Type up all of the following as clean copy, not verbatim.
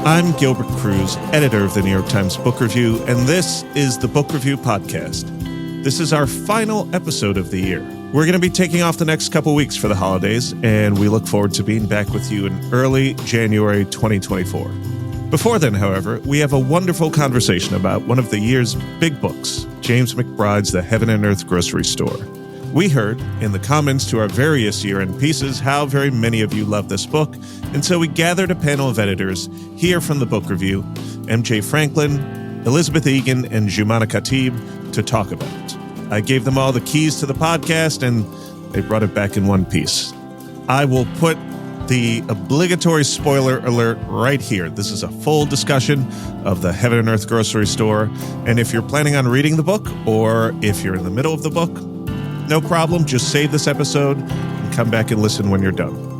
I'm Gilbert Cruz, editor of the New York Times Book Review, and this is the Book Review Podcast. This is our final episode of the year. We're going to be taking off the next couple weeks for the holidays, and we look forward to being back with you in early January 2024. Before then, however, we have a wonderful conversation about one of the year's big books, James McBride's The Heaven and Earth Grocery Store. We heard in the comments to our various year-end pieces how very many of you love this book, and so we gathered a panel of editors here from the Book Review, MJ Franklin, Elisabeth Egan, and Joumana Khatib, to talk about it. I gave them all the keys to the podcast, and they brought it back in one piece. I will put the obligatory spoiler alert right here. This is a full discussion of The Heaven and Earth Grocery Store, and if you're planning on reading the book, or if you're in the middle of the book, no problem, just save this episode and come back and listen when you're done.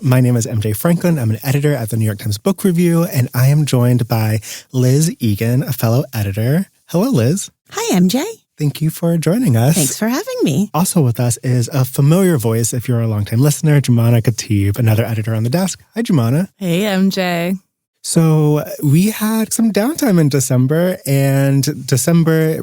My name is MJ Franklin. I'm an editor at the New York Times Book Review, and I am joined by Liz Egan, a fellow editor. Hello, Liz. Hi, MJ. Thank you for joining us. Thanks for having me. Also with us is a familiar voice, if you're a longtime listener, Joumana Khatib, another editor on the desk. Hi, Joumana. Hey, MJ. So we had some downtime in December, and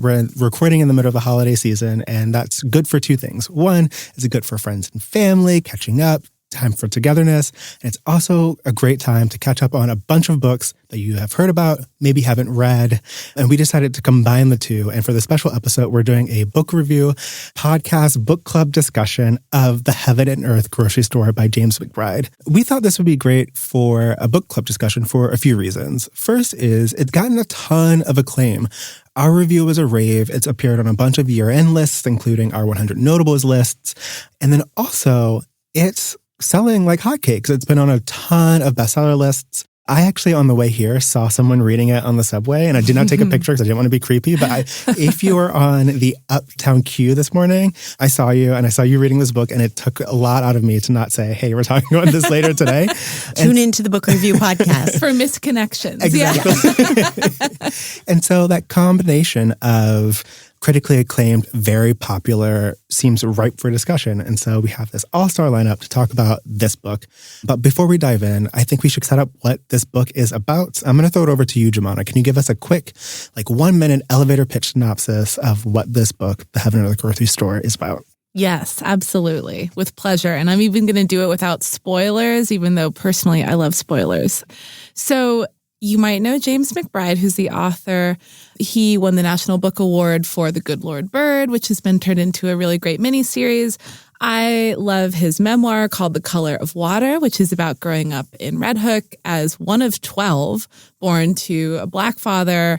we're recording in the middle of the holiday season, and that's good for two things. One, is it good for friends and family, catching up, time for togetherness, and it's also a great time to catch up on a bunch of books that you have heard about, maybe haven't read, and we decided to combine the two, and for the special episode, we're doing a book review podcast book club discussion of The Heaven and Earth Grocery Store by James McBride. We thought this would be great for a book club discussion for a few reasons. First is it's gotten a ton of acclaim. Our review was a rave. It's appeared on a bunch of year-end lists, including our 100 Notables lists, and then also it's selling like hotcakes. It's been on a ton of bestseller lists. I actually, on the way here, saw someone reading it on the subway, and I did not take a picture because I didn't want to be creepy, but if you were on the Uptown Q this morning, I saw you, and I saw you reading this book, and it took a lot out of me to not say, hey, we're talking about this later today. Tune into the Book Review podcast. For misconnections. Exactly. Yeah. And so that combination of critically acclaimed, very popular, seems ripe for discussion. And so we have this all-star lineup to talk about this book. But before we dive in, I think we should set up what this book is about. I'm going to throw it over to you, Joumana. Can you give us a quick, 1-minute elevator pitch synopsis of what this book, The Heaven and Earth Grocery Store, is about? Yes, absolutely. With pleasure. And I'm even going to do it without spoilers, even though personally I love spoilers. So you might know James McBride, who's the author. He won the National Book Award for The Good Lord Bird, which has been turned into a really great miniseries. I love his memoir called The Color of Water, which is about growing up in Red Hook as one of 12, born to a Black father,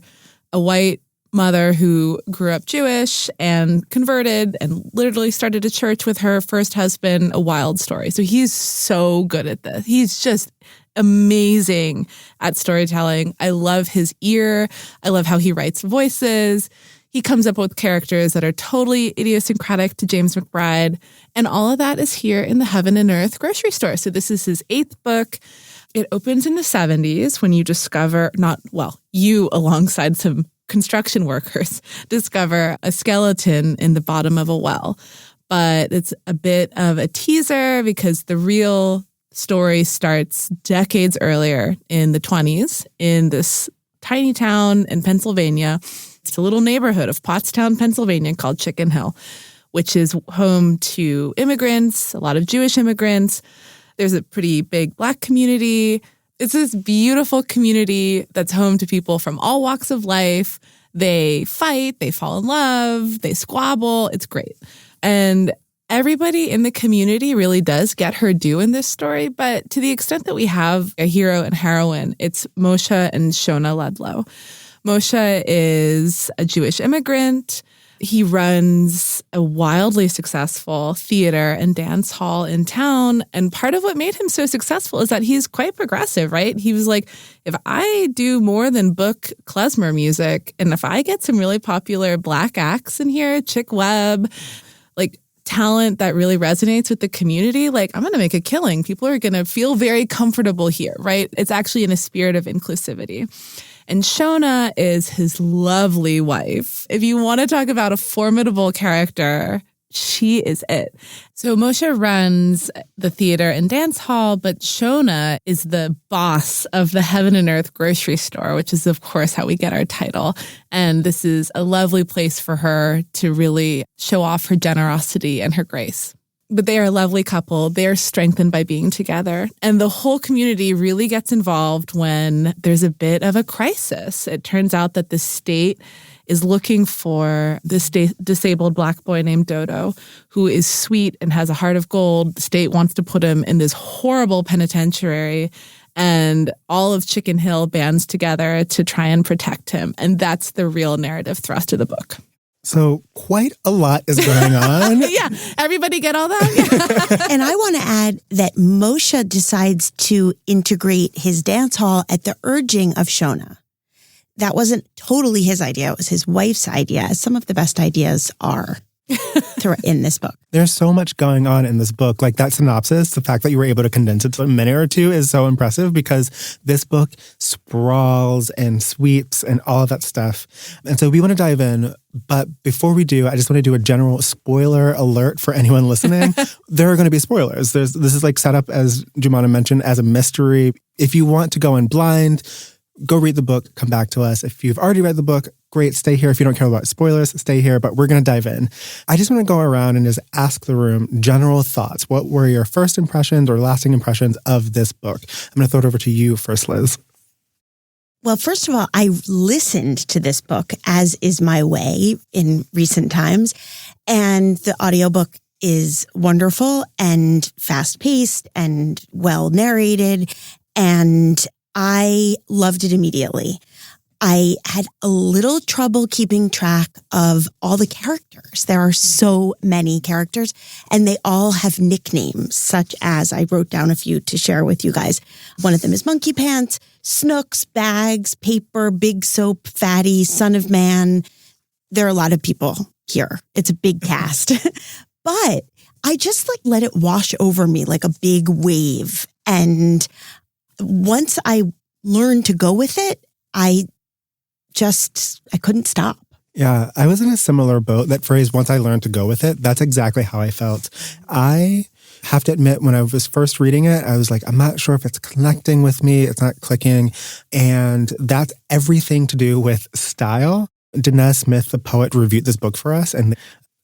a white mother who grew up Jewish and converted and literally started a church with her first husband, a wild story. So he's so good at this. He's just amazing at storytelling. I love his ear. I love how he writes voices. He comes up with characters that are totally idiosyncratic to James McBride. And all of that is here in The Heaven and Earth Grocery Store. So this is his 8th book. It opens in the 70s when you discover, you alongside some construction workers discover a skeleton in the bottom of a well. But it's a bit of a teaser because the real story starts decades earlier in the 20s in this tiny town in Pennsylvania. It's a little neighborhood of Pottstown, Pennsylvania called Chicken Hill, which is home to immigrants, a lot of Jewish immigrants. There's a pretty big Black community. It's this beautiful community that's home to people from all walks of life. They fight, they fall in love, they squabble. It's great. And everybody in the community really does get her due in this story, but to the extent that we have a hero and heroine, it's Moshe and Shona Ludlow. Moshe is a Jewish immigrant. He runs a wildly successful theater and dance hall in town. And part of what made him so successful is that he's quite progressive, right? He was like, if I do more than book klezmer music, and if I get some really popular Black acts in here, Chick Webb, talent that really resonates with the community, I'm going to make a killing. People are going to feel very comfortable here, right? It's actually in a spirit of inclusivity. And Shona is his lovely wife. If you want to talk about a formidable character, she is it. So Moshe runs the theater and dance hall, but Shona is the boss of the Heaven and Earth grocery store, which is, of course, how we get our title. And this is a lovely place for her to really show off her generosity and her grace. But they are a lovely couple. They are strengthened by being together. And the whole community really gets involved when there's a bit of a crisis. It turns out that the state is looking for this disabled Black boy named Dodo, who is sweet and has a heart of gold. The state wants to put him in this horrible penitentiary, and all of Chicken Hill bands together to try and protect him. And that's the real narrative thrust of the book. So quite a lot is going on. Yeah. Everybody get all that? And I want to add that Moshe decides to integrate his dance hall at the urging of Shona. That wasn't totally his idea. It was his wife's idea, as some of the best ideas are in this book. There's so much going on in this book. Like that synopsis, the fact that you were able to condense it to a minute or two is so impressive because this book sprawls and sweeps and all of that stuff. And so we want to dive in. But before we do, I just want to do a general spoiler alert for anyone listening. There are going to be spoilers. This is like set up, as Joumana mentioned, as a mystery. If you want to go in blind, go read the book, come back to us. If you've already read the book, great, stay here. If you don't care about spoilers, stay here, but we're going to dive in. I just want to go around and just ask the room general thoughts. What were your first impressions or lasting impressions of this book? I'm going to throw it over to you first, Liz. Well, first of all, I listened to this book, as is my way in recent times, and the audiobook is wonderful and fast-paced and well narrated, and I loved it immediately. I had a little trouble keeping track of all the characters. There are so many characters, and they all have nicknames, such as, I wrote down a few to share with you guys. One of them is Monkey Pants, Snooks, Bags, Paper, Big Soap, Fatty, Son of Man. There are a lot of people here. It's a big cast. But I just let it wash over me like a big wave. And once I learned to go with it, I couldn't stop. Yeah, I was in a similar boat. That phrase, once I learned to go with it, that's exactly how I felt. I have to admit, when I was first reading it, I was like, I'm not sure if it's connecting with me. It's not clicking. And that's everything to do with style. Danez Smith, the poet, reviewed this book for us, and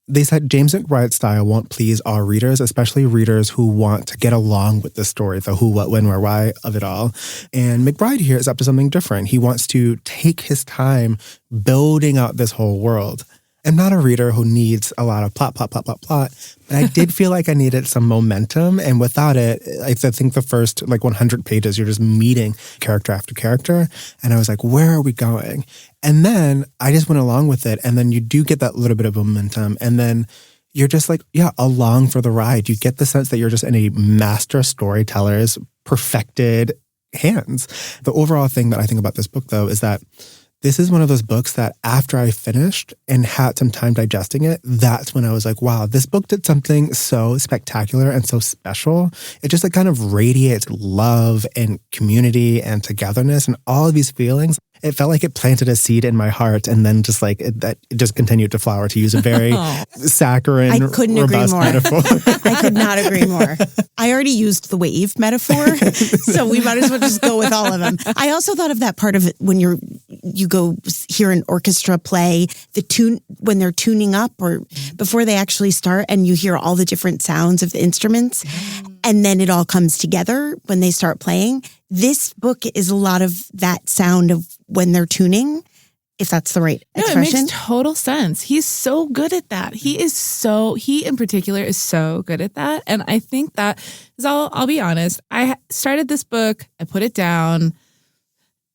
they said James McBride's style won't please all readers, especially readers who want to get along with the story, the who, what, when, where, why of it all. And McBride here is up to something different. He wants to take his time building out this whole world. I'm not a reader who needs a lot of plot. But I did feel like I needed some momentum. And without it, I think the first 100 pages, you're just meeting character after character. And I was like, where are we going? And then I just went along with it. And then you do get that little bit of momentum. And then you're just along for the ride. You get the sense that you're just in a master storyteller's perfected hands. The overall thing that I think about this book, though, is that this is one of those books that after I finished and had some time digesting it, that's when I was like, wow, this book did something so spectacular and so special. It just kind of radiates love and community and togetherness and all of these feelings. It felt like it planted a seed in my heart, and then it just continued to flower, to use a very saccharine, I couldn't agree more. metaphor. I could not agree more. I already used the wave metaphor, so we might as well just go with all of them. I also thought of that part of it when you go hear an orchestra play, the tune when they're tuning up or before they actually start, and you hear all the different sounds of the instruments, and then it all comes together when they start playing. This book is a lot of that sound of when they're tuning, if that's the right expression. It makes total sense. He's so good at that. He in particular is so good at that. And I think that is I'll be honest. I started this book, I put it down,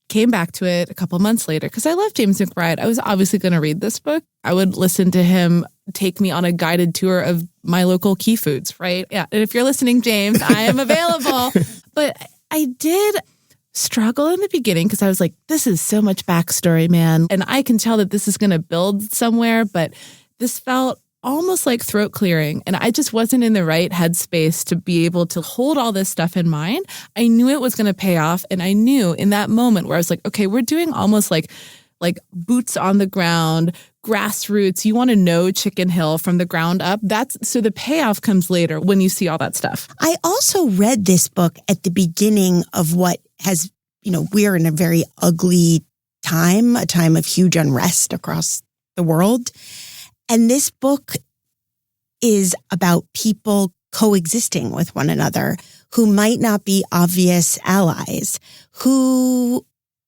came back to it a couple months later because I love James McBride. I was obviously going to read this book. I would listen to him take me on a guided tour of my local Key Foods, right? Yeah. And if you're listening, James, I am available. But I did struggle in the beginning because I was like, this is so much backstory, man. And I can tell that this is going to build somewhere, but this felt almost like throat clearing. And I just wasn't in the right headspace to be able to hold all this stuff in mind. I knew it was going to pay off. And I knew in that moment where I was like, okay, we're doing almost like like boots on the ground, grassroots. You want to know Chicken Hill from the ground up. So the payoff comes later when you see all that stuff. I also read this book at the beginning of what has, we're in a very ugly time, a time of huge unrest across the world. And this book is about people coexisting with one another who might not be obvious allies, who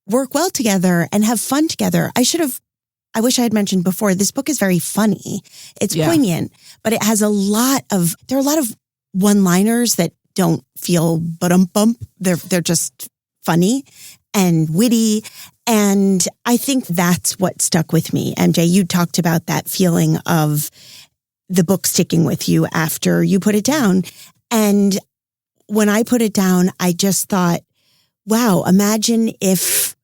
work well together and have fun together. I wish I had mentioned before, this book is very funny. It's poignant, but it has there are a lot of one-liners that don't feel bump. They're just funny and witty. And I think that's what stuck with me. MJ, you talked about that feeling of the book sticking with you after you put it down. And when I put it down, I just thought, wow, imagine if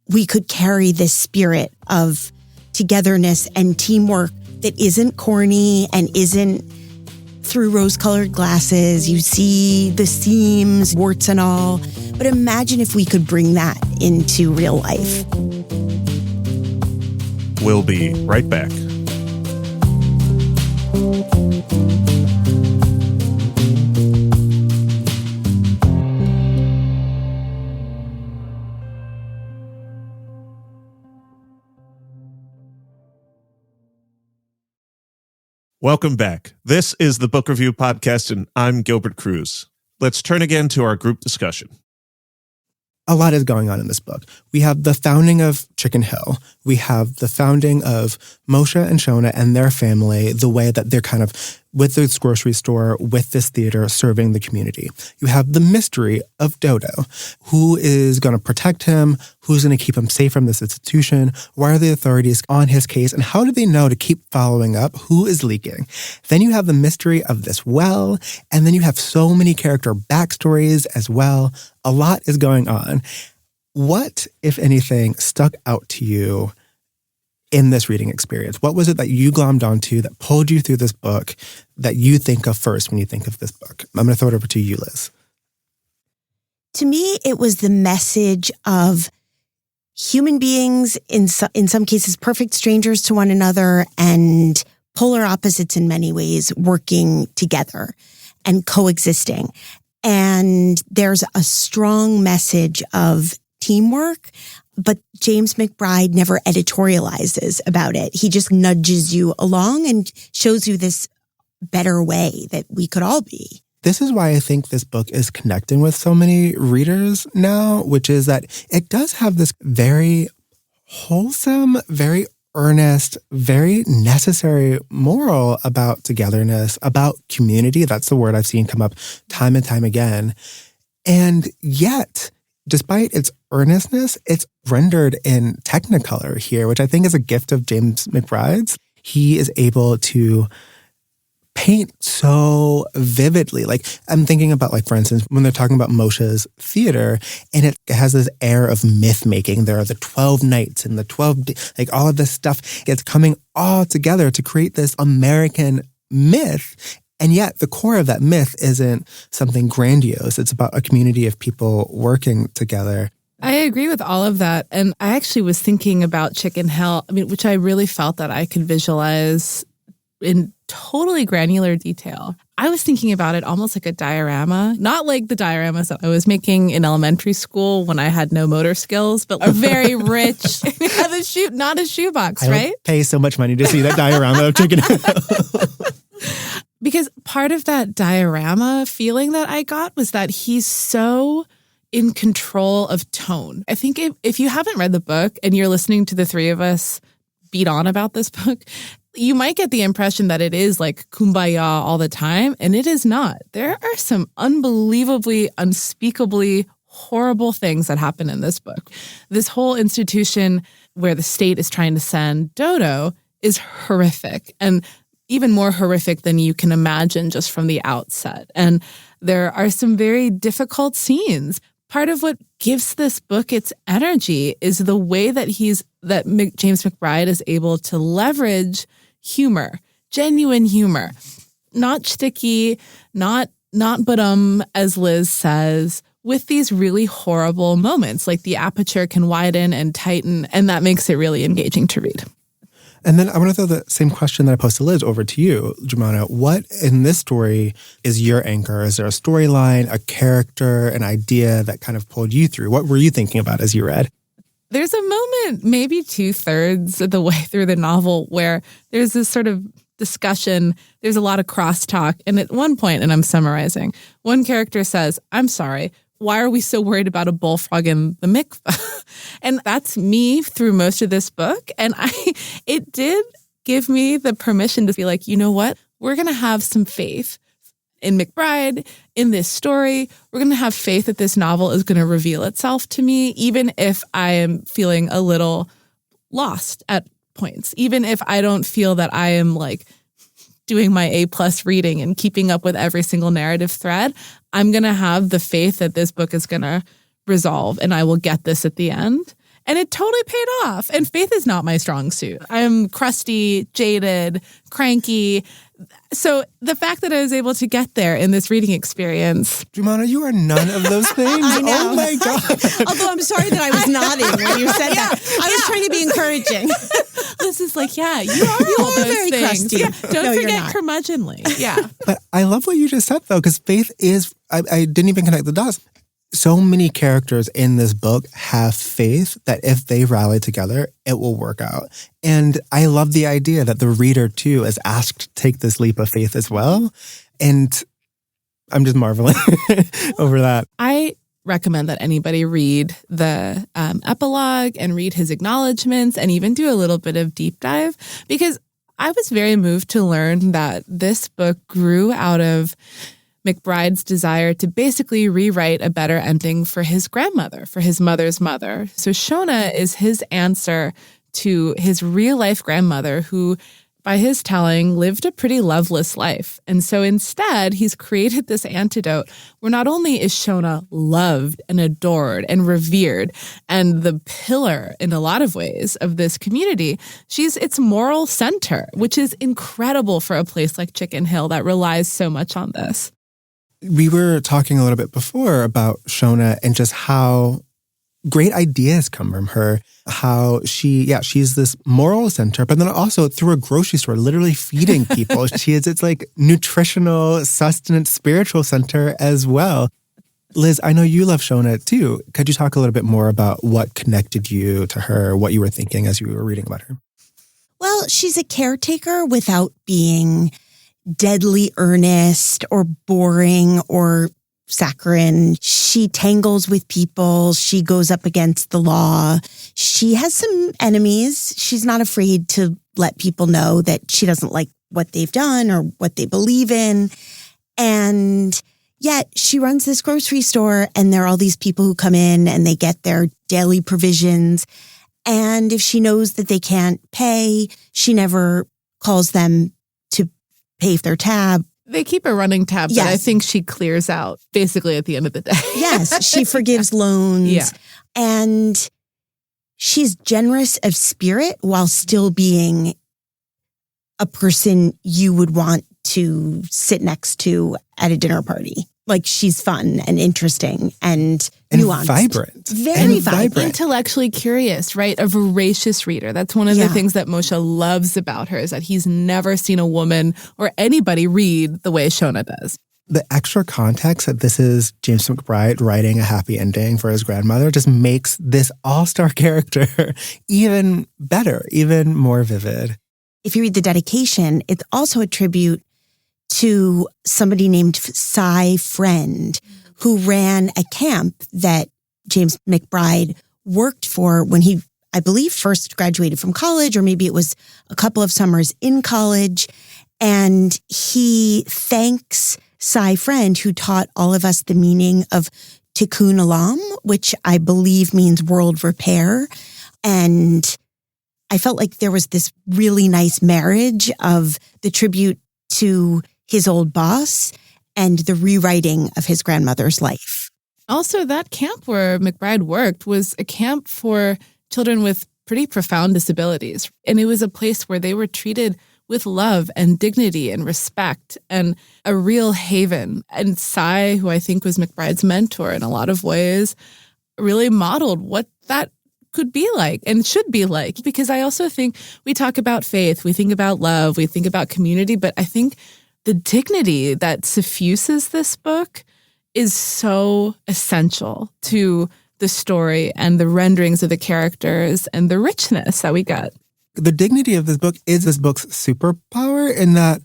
we could carry this spirit of togetherness and teamwork that isn't corny and isn't through rose-colored glasses. You see the seams, warts and all. But imagine if we could bring that into real life. We'll be right back. Welcome back. This is the Book Review Podcast, and I'm Gilbert Cruz. Let's turn again to our group discussion. A lot is going on in this book. We have the founding of Chicken Hill. We have the founding of Moshe and Shona and their family, the way that they're kind of with this grocery store, with this theater, serving the community. You have the mystery of Dodo. Who is going to protect him? Who's going to keep him safe from this institution? Why are the authorities on his case? And how do they know to keep following up? Who is leaking? Then you have the mystery of this well. And then you have so many character backstories as well. A lot is going on. What, if anything, stuck out to you in this reading experience? What was it that you glommed onto that pulled you through this book that you think of first when you think of this book? I'm going to throw it over to you, Liz. To me, it was the message of human beings, in some cases, perfect strangers to one another and polar opposites in many ways, working together and coexisting. And there's a strong message of teamwork, but James McBride never editorializes about it. He just nudges you along and shows you this better way that we could all be. This is why I think this book is connecting with so many readers now, which is that it does have this very wholesome, very earnest, very necessary moral about togetherness, about community. That's the word I've seen come up time and time again. And yet, despite its earnestness, it's rendered in Technicolor here, which I think is a gift of James McBride's. He is able to paint so vividly. Like, I'm thinking about, like, for instance, when they're talking about Moshe's theater, and it has this air of myth making. There are the 12 nights and the 12, like, all of this stuff. It's coming all together to create this American myth. And yet the core of that myth isn't something grandiose. It's about a community of people working together. I agree with all of that. And I actually was thinking about Chicken Hill, which I really felt that I could visualize in totally granular detail. I was thinking about it almost like a diorama, not like the dioramas that I was making in elementary school when I had no motor skills, but a very rich, not a shoebox, right? I would pay so much money to see that diorama of Chicken Hill. Because part of that diorama feeling that I got was that he's so in control of tone. I think if you haven't read the book and you're listening to the three of us beat on about this book, you might get the impression that it is like kumbaya all the time, and it is not. There are some unbelievably, unspeakably horrible things that happen in this book. This whole institution where the state is trying to send Dodo is horrific, and even more horrific than you can imagine just from the outset. And there are some very difficult scenes. Part of what gives this book its energy is the way that James McBride is able to leverage humor, genuine humor, not shticky, not as Liz says, with these really horrible moments. Like the aperture can widen and tighten, and that makes it really engaging to read. And then I want to throw the same question that I posed to Liz over to you, Joumana. What in this story is your anchor? Is there a storyline, a character, an idea that kind of pulled you through? What were you thinking about as you read? There's a moment, maybe 2/3 of the way through the novel, where there's this sort of discussion. There's a lot of crosstalk. And at one point, and I'm summarizing, one character says, "I'm sorry, why are we so worried about a bullfrog in the mikveh?" And that's me through most of this book. And it did give me the permission to be like, you know what? We're going to have some faith in McBride, in this story. We're going to have faith that this novel is going to reveal itself to me, even if I am feeling a little lost at points, even if I don't feel that I am like doing my A+ reading and keeping up with every single narrative thread. I'm going to have the faith that this book is going to resolve and I will get this at the end. And it totally paid off. And faith is not my strong suit. I'm crusty, jaded, cranky. So the fact that I was able to get there in this reading experience. Joumana, you are none of those things. I know. Oh my God. Although I'm sorry that I was nodding when you said that. I was trying to be encouraging. This is like, yeah, you are all those very things. crusty. Yeah, don't No, you're forget not. curmudgeonly. Yeah. But I love what you just said, though, because faith is, I didn't even connect the dots. So many characters in this book have faith that if they rally together, it will work out. And I love the idea that the reader, too, is asked to take this leap of faith as well. And I'm just marveling over that. I recommend that anybody read the epilogue and read his acknowledgments and even do a little bit of deep dive, because I was very moved to learn that this book grew out of McBride's desire to basically rewrite a better ending for his grandmother, for his mother's mother. So Shona is his answer to his real-life grandmother who, by his telling, lived a pretty loveless life. And so instead, he's created this antidote where not only is Shona loved and adored and revered and the pillar in a lot of ways of this community, she's its moral center, which is incredible for a place like Chicken Hill that relies so much on this. We were talking a little bit before about Shona and just how great ideas come from her. How she's this moral center, but then also through a grocery store, literally feeding people. It's like nutritional, sustenance, spiritual center as well. Liz, I know you love Shona too. Could you talk a little bit more about what connected you to her, what you were thinking as you were reading about her? Well, she's a caretaker without being deadly earnest or boring or saccharine. She tangles with people. She goes up against the law. She has some enemies. She's not afraid to let people know that she doesn't like what they've done or what they believe in. And yet she runs this grocery store and there are all these people who come in and they get their daily provisions. And if she knows that they can't pay, she never calls them to pay their tab. They keep a running tab that I think she clears out basically at the end of the day. Yes, she forgives loans. Yeah. And she's generous of spirit while still being a person you would want to sit next to at a dinner party. Like, she's fun and interesting and nuanced. Vibrant. Very vibrant. Intellectually curious, right? A voracious reader. That's one of the things that Moshe loves about her, is that he's never seen a woman or anybody read the way Shona does. The extra context that this is James McBride writing a happy ending for his grandmother just makes this all-star character even better, even more vivid. If you read the dedication, it's also a tribute to somebody named Cy Friend, who ran a camp that James McBride worked for when he, I believe, first graduated from college, or maybe it was a couple of summers in college. And he thanks Cy Friend, who taught all of us the meaning of tikkun olam, which I believe means world repair. And I felt like there was this really nice marriage of the tribute to his old boss and the rewriting of his grandmother's life. Also, that camp where McBride worked was a camp for children with pretty profound disabilities. And it was a place where they were treated with love and dignity and respect and a real haven. And Cy, who I think was McBride's mentor in a lot of ways, really modeled what that could be like and should be like. Because I also think we talk about faith, we think about love, we think about community, but I think the dignity that suffuses this book is so essential to the story and the renderings of the characters and the richness that we get. The dignity of this book is this book's superpower in that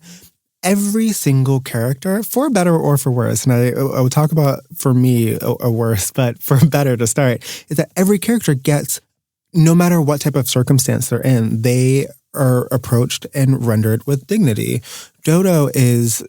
every single character, for better or for worse, and I will talk about, for me, a worse, but for better to start, is that every character gets, no matter what type of circumstance they're in, they are approached and rendered with dignity. Dodo is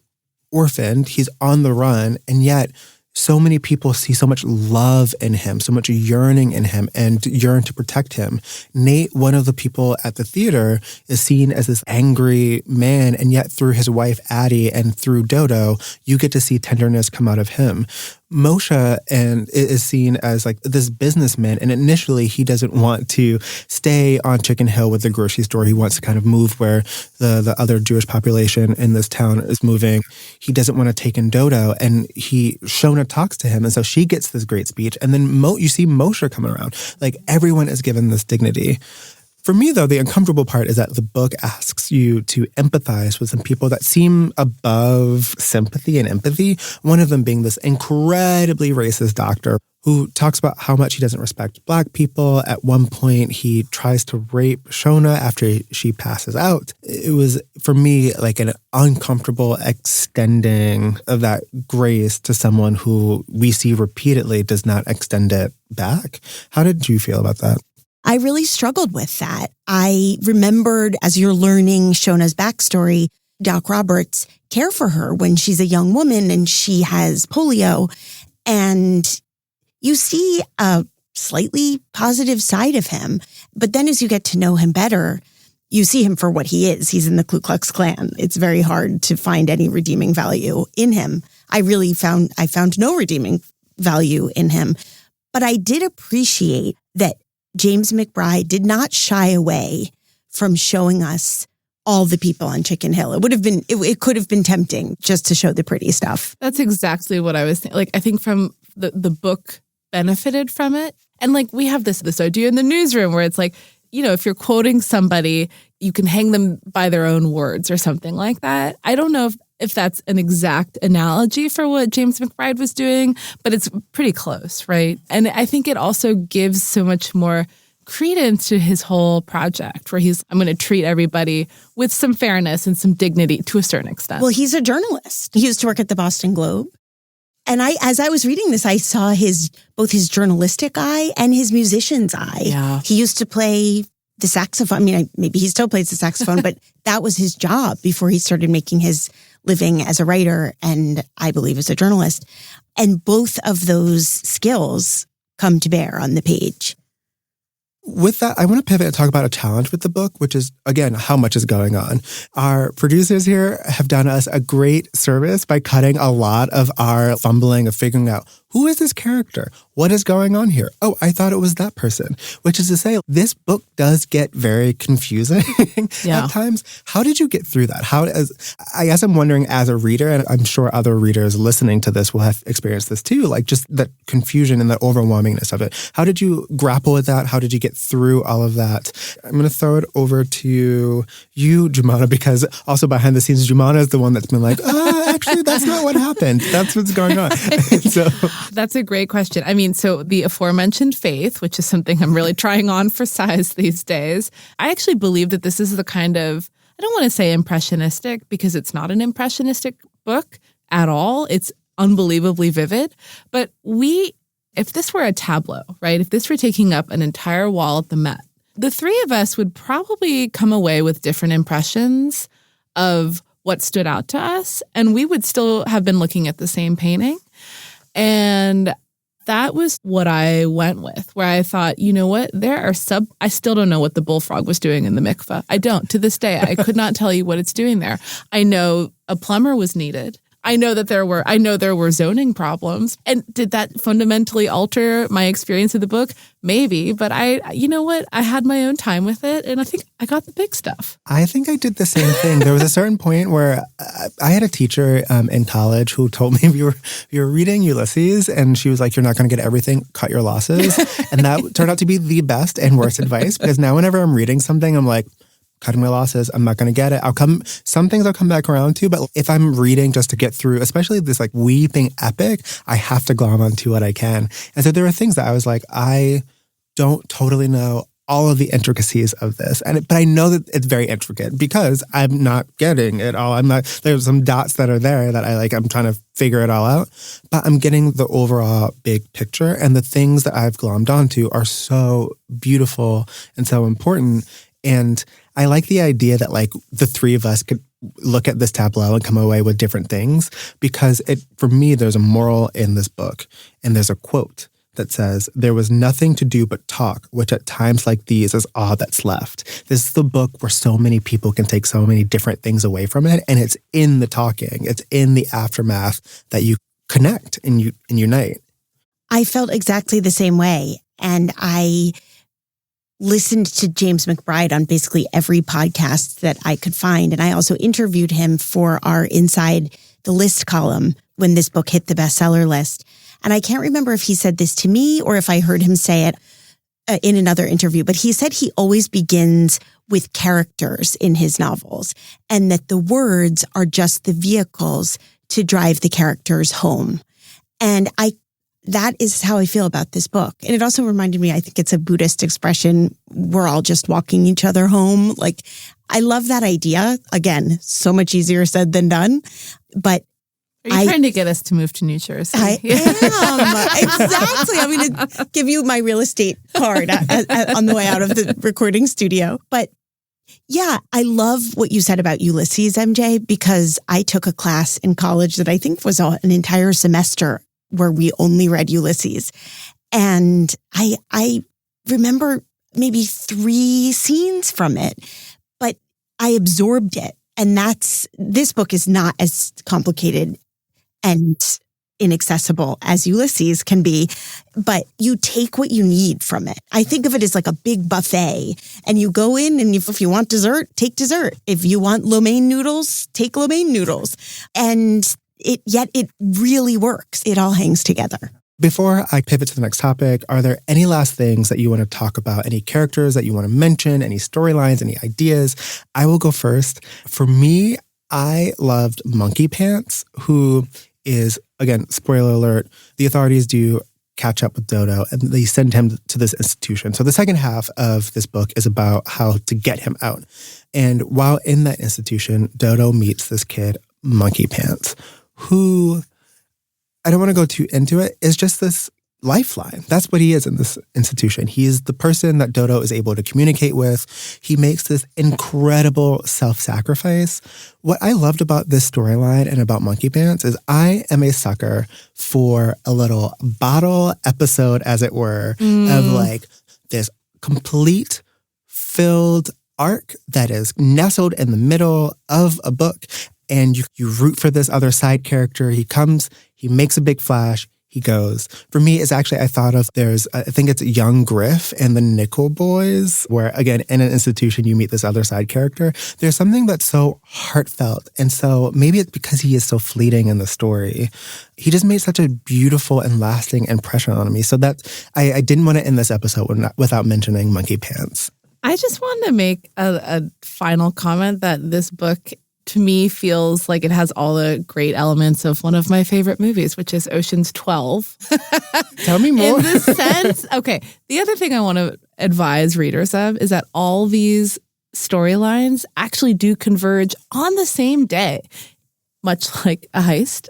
orphaned, he's on the run, and yet so many people see so much love in him, so much yearning in him, and yearn to protect him. Nate, one of the people at the theater, is seen as this angry man, and yet through his wife, Addie, and through Dodo, you get to see tenderness come out of him. Moshe is seen as like this businessman, and initially he doesn't want to stay on Chicken Hill with the grocery store. He wants to kind of move where the other Jewish population in this town is moving. He doesn't want to take in Dodo, and Shona talks to him, and so she gets this great speech. And then you see Moshe coming around. Like, everyone is given this dignity. For me, though, the uncomfortable part is that the book asks you to empathize with some people that seem above sympathy and empathy, one of them being this incredibly racist doctor who talks about how much he doesn't respect Black people. At one point, he tries to rape Shona after she passes out. It was, for me, like an uncomfortable extending of that grace to someone who we see repeatedly does not extend it back. How did you feel about that? I really struggled with that. I remembered, as you're learning Shona's backstory, Doc Roberts care for her when she's a young woman and she has polio. And you see a slightly positive side of him. But then as you get to know him better, you see him for what he is. He's in the Ku Klux Klan. It's very hard to find any redeeming value in him. I found no redeeming value in him. But I did appreciate that James McBride did not shy away from showing us all the people on Chicken Hill. It could have been tempting just to show the pretty stuff. That's exactly what I was thinking. Like, I think from the book benefited from it. And like, we have this idea in the newsroom where it's like, you know, if you're quoting somebody, you can hang them by their own words or something like that. I don't know if that's an exact analogy for what James McBride was doing, but it's pretty close, right? And I think it also gives so much more credence to his whole project where I'm going to treat everybody with some fairness and some dignity to a certain extent. Well, he's a journalist. He used to work at the Boston Globe. And as I was reading this, I saw both his journalistic eye and his musician's eye. Yeah. He used to play the saxophone. I mean, maybe he still plays the saxophone, but that was his job before he started making his living as a writer and I believe as a journalist. And both of those skills come to bear on the page. With that, I want to pivot and talk about a challenge with the book, which is, again, how much is going on. Our producers here have done us a great service by cutting a lot of our fumbling of figuring out, who is this character? What is going on here? Oh, I thought it was that person. Which is to say, this book does get very confusing at times. How did you get through that? I guess I'm wondering, as a reader, and I'm sure other readers listening to this will have experienced this too, like just the confusion and the overwhelmingness of it. How did you grapple with that? How did you get through all of that? I'm going to throw it over to you, Joumana, because also behind the scenes, Joumana is the one that's been like, actually, that's not what happened. That's what's going on. So that's a great question. I mean, so the aforementioned faith, which is something I'm really trying on for size these days, I actually believe that this is the kind of, I don't want to say impressionistic because it's not an impressionistic book at all. It's unbelievably vivid. But if this were a tableau, right? If this were taking up an entire wall at the Met, the three of us would probably come away with different impressions of what stood out to us. And we would still have been looking at the same painting. And that was what I went with, where I thought, you know what, I still don't know what the bullfrog was doing in the mikveh. I don't. To this day, I could not tell you what it's doing there. I know a plumber was needed. I know there were zoning problems. And did that fundamentally alter my experience of the book? Maybe, but you know what? I had my own time with it, and I think I got the big stuff. I think I did the same thing. There was a certain point where I had a teacher in college who told me we were reading Ulysses, and she was like, "You're not going to get everything. Cut your losses." And that turned out to be the best and worst advice, because now whenever I'm reading something, I'm like, cutting my losses. I'm not going to get it. Some things I'll come back around to, but if I'm reading just to get through, especially this like weeping epic, I have to glom onto what I can. And so there are things that I was like, I don't totally know all of the intricacies of this. But I know that it's very intricate because I'm not getting it all. There's some dots that are there that I'm trying to figure it all out, but I'm getting the overall big picture, and the things that I've glommed onto are so beautiful and so important. And I like the idea that like the three of us could look at this tableau and come away with different things, because for me, there's a moral in this book, and there's a quote that says, "There was nothing to do but talk, which at times like these is all that's left." This is the book where so many people can take so many different things away from it, and it's in the talking, it's in the aftermath that you connect and you unite. I felt exactly the same way, and I listened to James McBride on basically every podcast that I could find. And I also interviewed him for our Inside the List column when this book hit the bestseller list. And I can't remember if he said this to me or if I heard him say it in another interview, but he said he always begins with characters in his novels, and that the words are just the vehicles to drive the characters home. And that is how I feel about this book. And it also reminded me, I think it's a Buddhist expression, we're all just walking each other home. Like, I love that idea. Again, so much easier said than done. But are you trying to get us to move to New Jersey? I am. Exactly. I'm going to give you my real estate card on the way out of the recording studio. But yeah, I love what you said about Ulysses, MJ, because I took a class in college that I think was an entire semester where we only read Ulysses. And I remember maybe 3 scenes from it, but I absorbed it. And this book is not as complicated and inaccessible as Ulysses can be, but you take what you need from it. I think of it as like a big buffet, and you go in, and if you want dessert, take dessert. If you want lo mein noodles, take lo mein noodles. And yet it really works. It all hangs together. Before I pivot to the next topic, are there any last things that you want to talk about? Any characters that you want to mention? Any storylines? Any ideas? I will go first. For me, I loved Monkey Pants, who is, again, spoiler alert, the authorities do catch up with Dodo and they send him to this institution. So the second half of this book is about how to get him out. And while in that institution, Dodo meets this kid, Monkey Pants, who, I don't want to go too into it, is just this lifeline. That's what he is in this institution. He is the person that Dodo is able to communicate with. He makes this incredible self-sacrifice. What I loved about this storyline and about Monkey Pants is I am a sucker for a little bottle episode, as it were, of like this complete filled arc that is nestled in the middle of a book. And you root for this other side character. He comes, he makes a big flash, he goes. For me, it's actually, I thought of, I think it's Young Griff and the Nickel Boys, where again, in an institution, you meet this other side character. There's something that's so heartfelt. And so maybe it's because he is so fleeting in the story. He just made such a beautiful and lasting impression on me. So I didn't want to end this episode without mentioning Monkey Pants. I just wanted to make a final comment that this book, to me, feels like it has all the great elements of one of my favorite movies, which is Ocean's 12. Tell me more. In the sense, okay, the other thing I want to advise readers of is that all these storylines actually do converge on the same day, much like a heist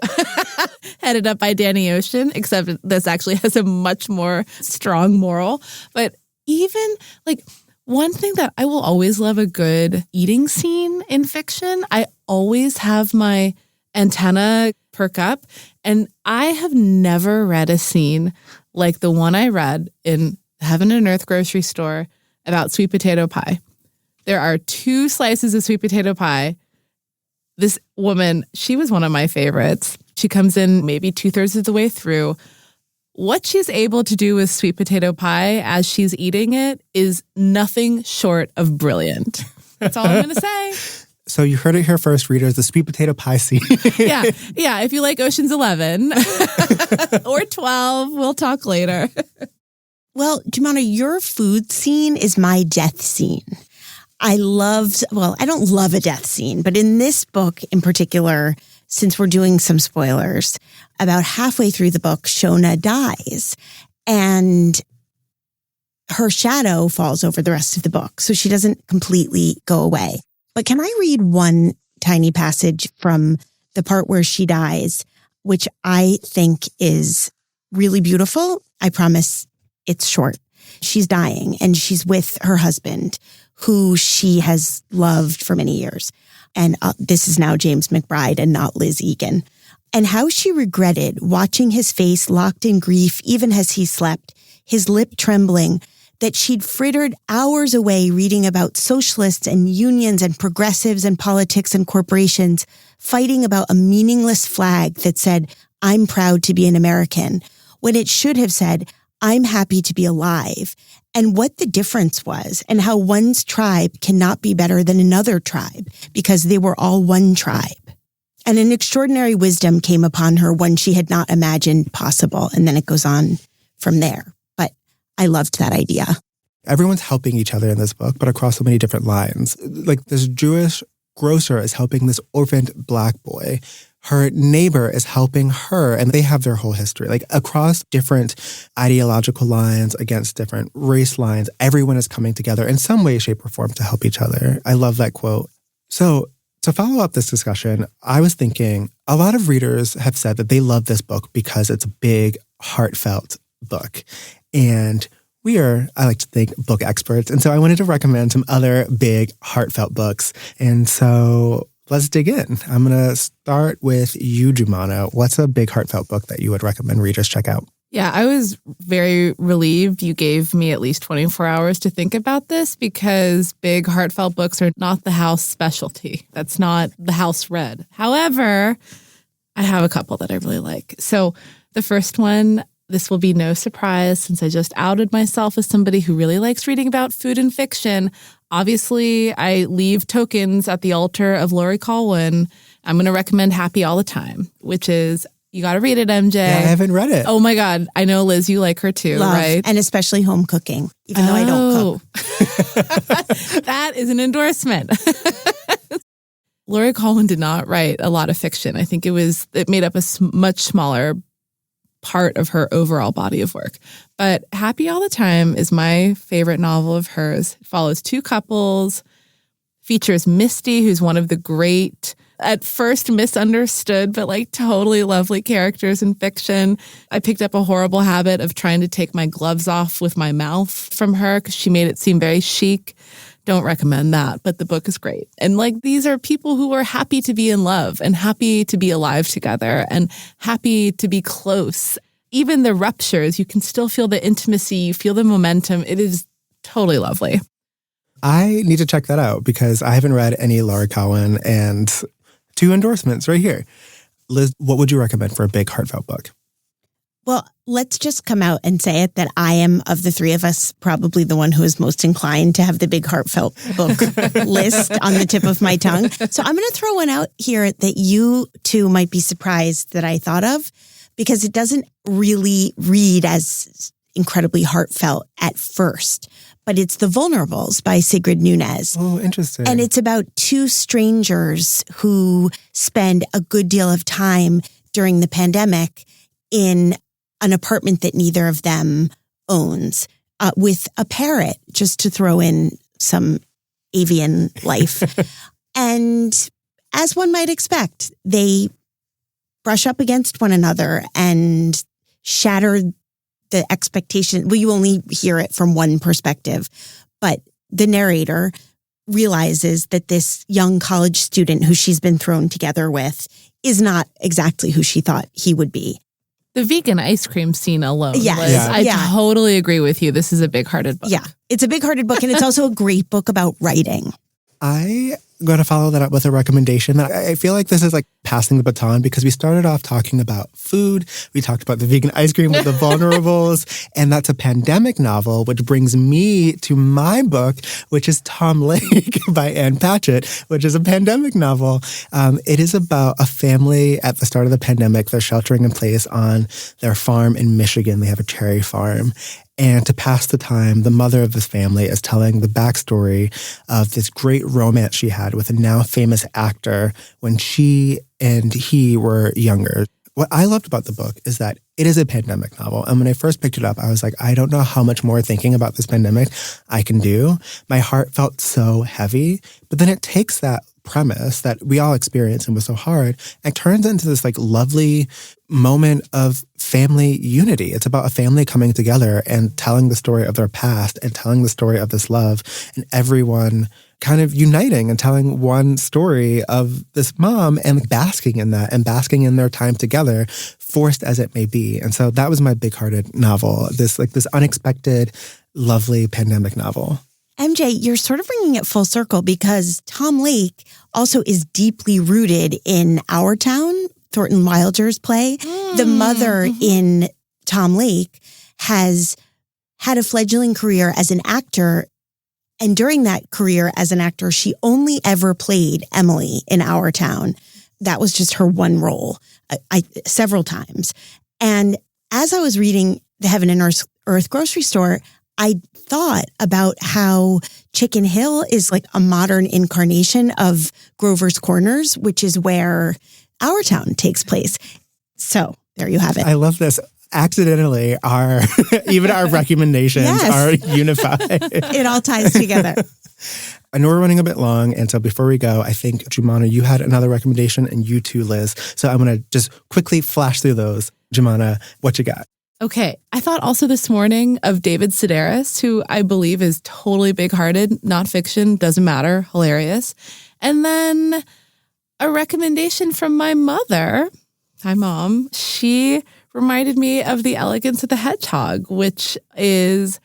headed up by Danny Ocean, except this actually has a much more strong moral. But even like, one thing that I will always love a good eating scene in fiction. I always have my antenna perk up, and I have never read a scene like the one I read in Heaven and Earth grocery store about sweet potato pie. There are 2 slices of sweet potato pie. This woman, she was one of my favorites. She comes in maybe 2/3 of the way through. What she's able to do with sweet potato pie as she's eating it is nothing short of brilliant. That's all I'm going to say. So you heard it here first, readers, the sweet potato pie scene. Yeah. If you like Ocean's 11 or 12, we'll talk later. Well, Joumana, your food scene is my death scene. I don't love a death scene, but in this book in particular, since we're doing some spoilers, about halfway through the book, Shona dies and her shadow falls over the rest of the book. So she doesn't completely go away. But can I read one tiny passage from the part where she dies, which I think is really beautiful? I promise it's short. She's dying and she's with her husband, who she has loved for many years. And this is now James McBride and not Liz Egan. And how she regretted watching his face locked in grief even as he slept, his lip trembling, that she'd frittered hours away reading about socialists and unions and progressives and politics and corporations fighting about a meaningless flag that said, "I'm proud to be an American," when it should have said, "I'm happy to be alive," and what the difference was and how one's tribe cannot be better than another tribe because they were all one tribe. And an extraordinary wisdom came upon her, one she had not imagined possible. And then it goes on from there. But I loved that idea. Everyone's helping each other in this book, but across so many different lines. Like this Jewish grocer is helping this orphaned Black boy. Her neighbor is helping her, and they have their whole history. Like across different ideological lines, against different race lines, everyone is coming together in some way, shape, or form to help each other. I love that quote. So to follow up this discussion, I was thinking a lot of readers have said that they love this book because it's a big, heartfelt book. And we are, I like to think, book experts. And so I wanted to recommend some other big, heartfelt books. And so let's dig in. I'm going to start with you, Joumana. What's a big, heartfelt book that you would recommend readers check out? Yeah, I was very relieved you gave me at least 24 hours to think about this because big, heartfelt books are not the house specialty. That's not the house read. However, I have a couple that I really like. So the first one, this will be no surprise since I just outed myself as somebody who really likes reading about food and fiction. Obviously, I leave tokens at the altar of Laurie Colwin. I'm going to recommend Happy All the Time, which is, you got to read it, MJ. Yeah, I haven't read it. Oh my God. I know, Liz, you like her too, Love, right? and especially home cooking, even though I don't cook. That is an endorsement. Laurie Colwin did not write a lot of fiction. I think it made up a much smaller part of her overall body of work. But Happy All the Time is my favorite novel of hers. It follows two couples, features Misty, who's one of the great, at first misunderstood, but like totally lovely characters in fiction. I picked up a horrible habit of trying to take my gloves off with my mouth from her because she made it seem very chic. Don't recommend that, but the book is great. And like, these are people who are happy to be in love and happy to be alive together and happy to be close. Even the ruptures, you can still feel the intimacy, you feel the momentum. It is totally lovely. I need to check that out because I haven't read any Laurie Colwin, and 2 endorsements right here. Liz, what would you recommend for a big, heartfelt book? Well, let's just come out and say it that I am, of the three of us, probably the one who is most inclined to have the big heartfelt book list on the tip of my tongue. So I'm going to throw one out here that you two might be surprised that I thought of, because it doesn't really read as incredibly heartfelt at first. But it's The Vulnerables by Sigrid Nunez. Oh, interesting. And it's about 2 strangers who spend a good deal of time during the pandemic in an apartment that neither of them owns, with a parrot, just to throw in some avian life. And as one might expect, they brush up against one another and shatter the expectation. Well, you only hear it from one perspective, but the narrator realizes that this young college student who she's been thrown together with is not exactly who she thought he would be. The vegan ice cream scene alone. Yes. Yeah. I totally agree with you. This is a big-hearted book. Yeah, it's a big-hearted book, and it's also a great book about writing. I going to follow that up with a recommendation. I feel like this is like passing the baton because we started off talking about food. We talked about the vegan ice cream with the vulnerables, and that's a pandemic novel, which brings me to my book, which is Tom Lake by Ann Patchett, which is a pandemic novel. It is about a family at the start of the pandemic. They're sheltering in place on their farm in Michigan. They have a cherry farm. And to pass the time, the mother of this family is telling the backstory of this great romance she had with a now famous actor when she and he were younger. What I loved about the book is that it is a pandemic novel. And when I first picked it up, I was like, I don't know how much more thinking about this pandemic I can do. My heart felt so heavy. But then it takes that premise that we all experienced and was so hard and turns into this like lovely moment of family unity. It's about a family coming together and telling the story of their past and telling the story of this love and everyone kind of uniting and telling one story of this mom and basking in that and basking in their time together, forced as it may be. And so that was my big-hearted novel, this unexpected, lovely pandemic novel. MJ, you're sort of bringing it full circle because Tom Lake also is deeply rooted in Our Town, Thornton Wilder's play. The mother in Tom Lake has had a fledgling career as an actor. And during that career as an actor, she only ever played Emily in Our Town. That was just her one role, several times. And as I was reading The Heaven and Earth Grocery Store, I thought about how Chicken Hill is like a modern incarnation of Grover's Corners, which is where Our Town takes place. So there you have it. I love this. Accidentally, even our recommendations are unified. It all ties together. I know we're running a bit long, and so before we go, I think, Joumana, you had another recommendation, and you too, Liz. So I'm going to just quickly flash through those. Joumana, what you got? Okay. I thought also this morning of David Sedaris, who I believe is totally big-hearted, not fiction, doesn't matter, hilarious. And then a recommendation from my mother, my mom. She reminded me of The Elegance of the Hedgehog, which is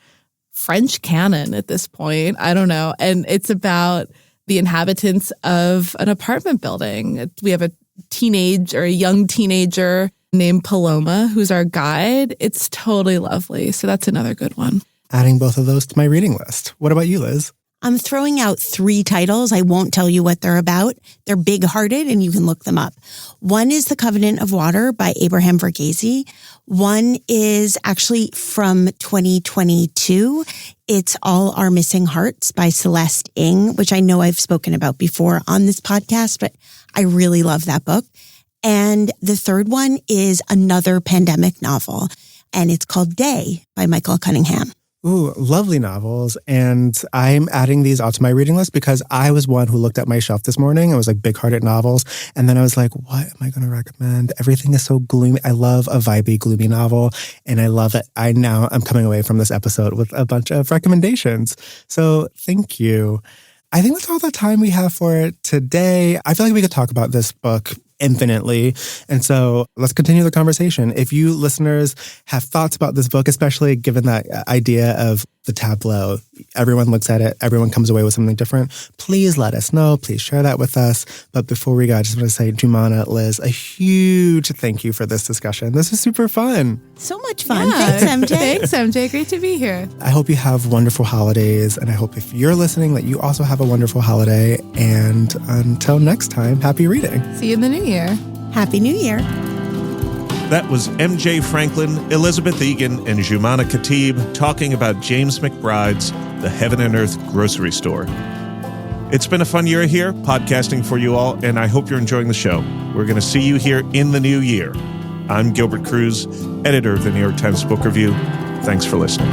French canon at this point. I don't know. And it's about the inhabitants of an apartment building. We have a young teenager named Paloma, who's our guide. It's totally lovely. So that's another good one. Adding both of those to my reading list. What about you, Liz? I'm throwing out 3 titles. I won't tell you what they're about. They're big-hearted, and you can look them up. One is The Covenant of Water by Abraham Verghese. One is actually from 2022. It's All Our Missing Hearts by Celeste Ng, which I know I've spoken about before on this podcast, but I really love that book. And the third one is another pandemic novel, and it's called Day by Michael Cunningham. Ooh, lovely novels. And I'm adding these out to my reading list because I was one who looked at my shelf this morning. It was like big-hearted novels. And then I was like, what am I going to recommend? Everything is so gloomy. I love a vibey, gloomy novel. And I love it. I'm coming away from this episode with a bunch of recommendations. So thank you. I think that's all the time we have for it today. I feel like we could talk about this book infinitely. And so let's continue the conversation. If you listeners have thoughts about this book, especially given that idea of the tableau, everyone looks at it, everyone comes away with something different, please let us know. Please share that with us. But before we go, I just want to say, Joumana, Liz, a huge thank you for this discussion. This is super fun. So much fun. Yeah. Thanks, MJ. Thanks, MJ. Great to be here. I hope you have wonderful holidays. And I hope if you're listening that you also have a wonderful holiday. And until next time, happy reading. See you in the new year. Happy New Year. That was MJ Franklin, Elisabeth Egan, and Joumana Khatib talking about James McBride's The Heaven and Earth Grocery Store. It's been a fun year here, podcasting for you all, and I hope you're enjoying the show. We're going to see you here in the new year. I'm Gilbert Cruz, editor of the New York Times Book Review. Thanks for listening.